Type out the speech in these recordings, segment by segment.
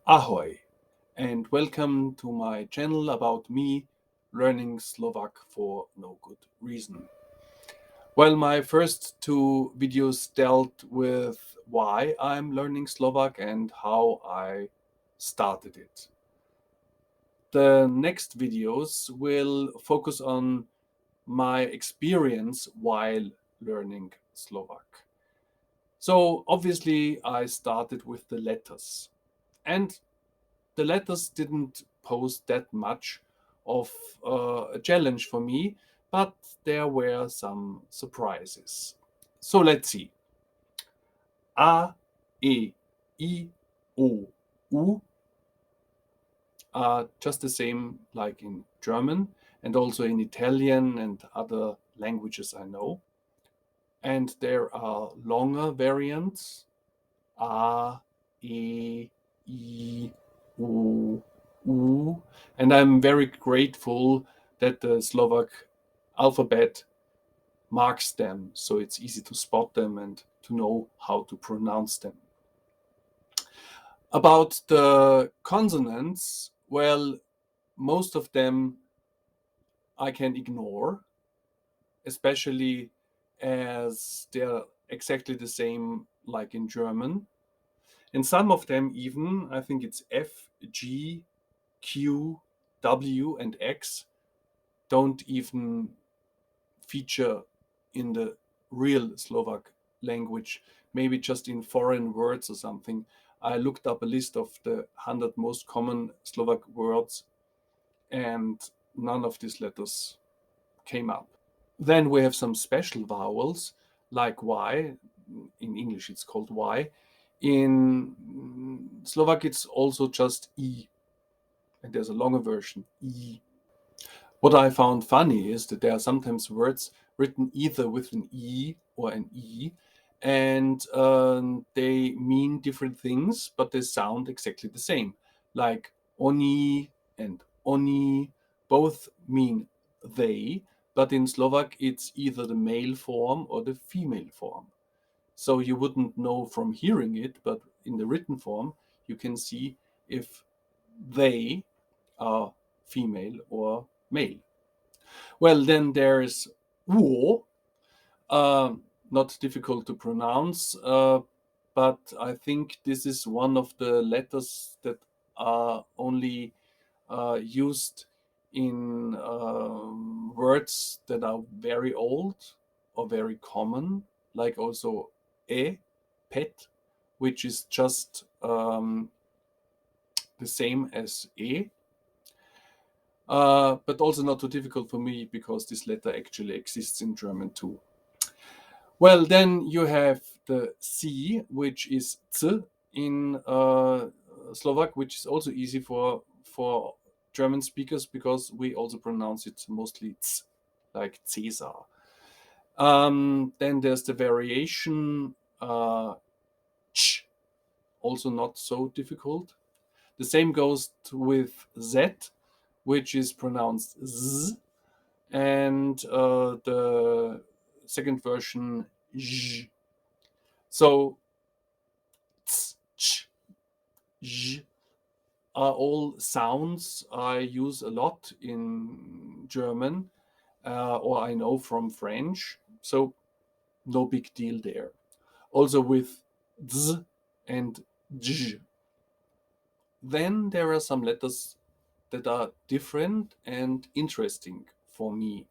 Ahoy, and welcome to my channel about me learning Slovak for no good reason. Well, my first two videos dealt with why I'm learning Slovak and how I started it. The next videos will focus on my experience while learning Slovak. So obviously I started with the letters. And the letters didn't pose that much of a challenge for me, but there were some surprises. So let's see. A, E, I, O, U are just the same like in German and also in Italian and other languages I know. And there are longer variants. A, E, I, U, U. And I'm very grateful that the Slovak alphabet marks them so it's easy to spot them and to know how to pronounce them. About the consonants, well, most of them I can ignore, especially as they're exactly the same like in German. And some of them even, I think it's F, G, Q, W, and X, don't even feature in the real Slovak language, maybe just in foreign words or something. I looked up a list of the 100 most common Slovak words, and none of these letters came up. Then we have some special vowels like Y. In English, it's called Y. In Slovak, it's also just I, and there's a longer version, I. What I found funny is that there are sometimes words written either with an E or an E, and they mean different things, but they sound exactly the same. Like oni and oni both mean they, but in Slovak it's either the male form or the female form. So you wouldn't know from hearing it, but in the written form, you can see if they are female or male. Well, then there's wo, uh, not difficult to pronounce, but I think this is one of the letters that are only used in words that are very old or very common, like also pet, which is just the same as but also not too difficult for me because this letter actually exists in German too. Well, then you have the C, which is C in Slovak, which is also easy for German speakers because we also pronounce it mostly Z, like Caesar. Then there's the variation ch, also not so difficult. The same goes with Z, which is pronounced Z, and the second version j. So ts, ch, j are all sounds I use a lot in German, or I know from French. So no big deal there. Also with z and j. Then there are some letters that are different and interesting for me.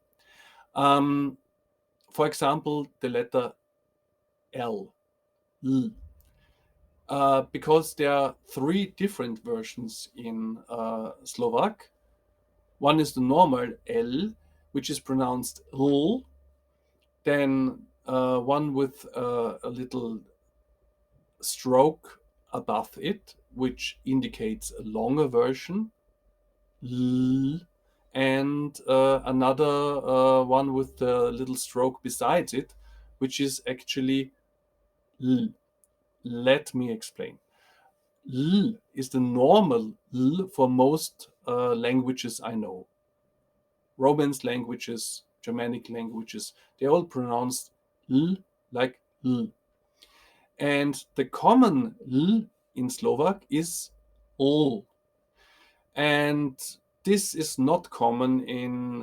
Um, for example, the letter L. L. Because there are three different versions in Slovak. One is the normal L, which is pronounced L. Then one with a little stroke above it, which indicates a longer version, L. And another one with the little stroke besides it, which is actually L. Let me explain. L is the normal L for most languages I know. Romance languages, Germanic languages, they all pronounce L like L. And the common L in Slovak is L. And this is not common in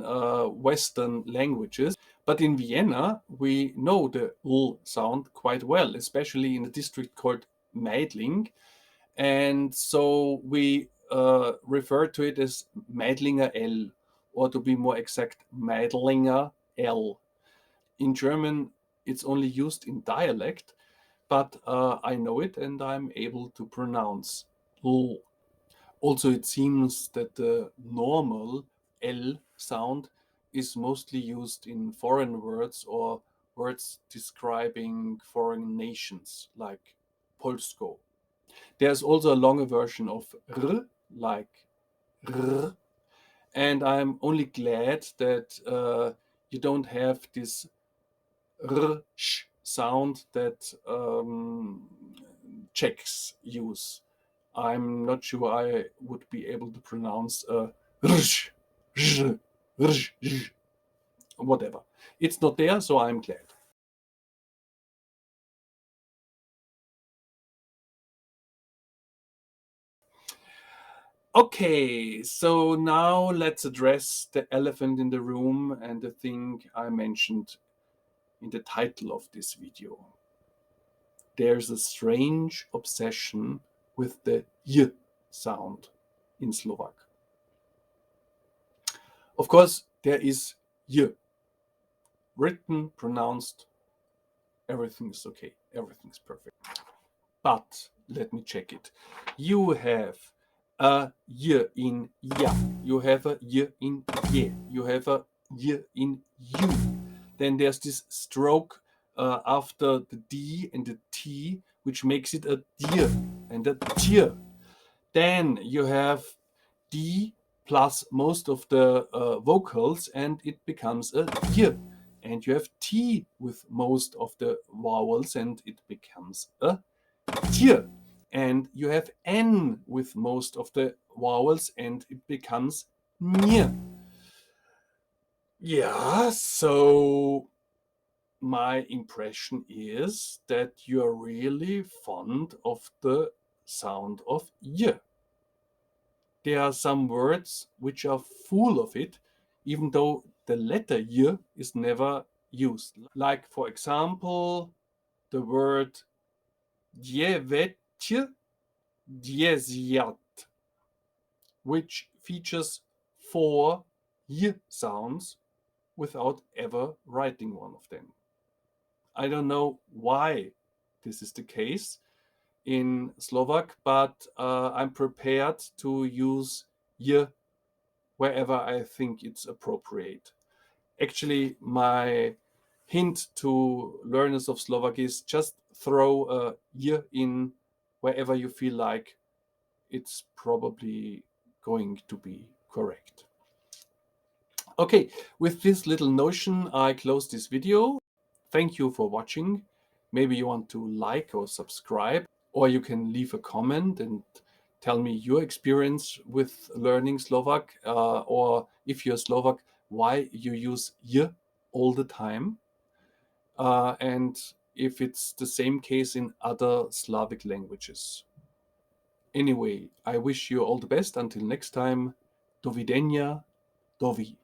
Western languages, but in Vienna we know the L sound quite well, especially in a district called Meidling. And so we refer to it as Meidlinger L, or to be more exact, Meidlinger L. In German, it's only used in dialect, but I know it and I'm able to pronounce L. Also, it seems that the normal L sound is mostly used in foreign words or words describing foreign nations, like Polsko. There's also a longer version of R, like R, and I'm only glad that you don't have this R sh sound that Czechs use. I'm not sure I would be able to pronounce rsh, zh, rsh, zh, whatever. It's not there, so I'm glad. Okay, so now let's address the elephant in the room and the thing I mentioned in the title of this video. There's a strange obsession with the y sound in Slovak. Of course, there is y, written, pronounced, everything is okay, everything's perfect. But let me check it. You have a y in ya, you have a y in ye, you have a y in you. Then there's this stroke after the D and the T, which makes it a dir and a tier. Then you have D plus most of the vocals and it becomes a y. And you have T with most of the vowels and it becomes a tier. And you have N with most of the vowels and it becomes nye. Yeah, so my impression is that you're really fond of the sound of y. There are some words which are full of it, even though the letter y is never used. Like, for example, the word dievetje, diezjat, which features four y sounds without ever writing one of them. I don't know why this is the case in Slovak, but I'm prepared to use y wherever I think it's appropriate. Actually, my hint to learners of Slovak is just throw a y in wherever you feel like it's probably going to be correct. Okay, with this little notion, I close this video. Thank you for watching. Maybe you want to like or subscribe, or you can leave a comment and tell me your experience with learning Slovak, or if you're Slovak, why you use y all the time, and if it's the same case in other Slavic languages. Anyway, I wish you all the best. Until next time, do videnia, dovi.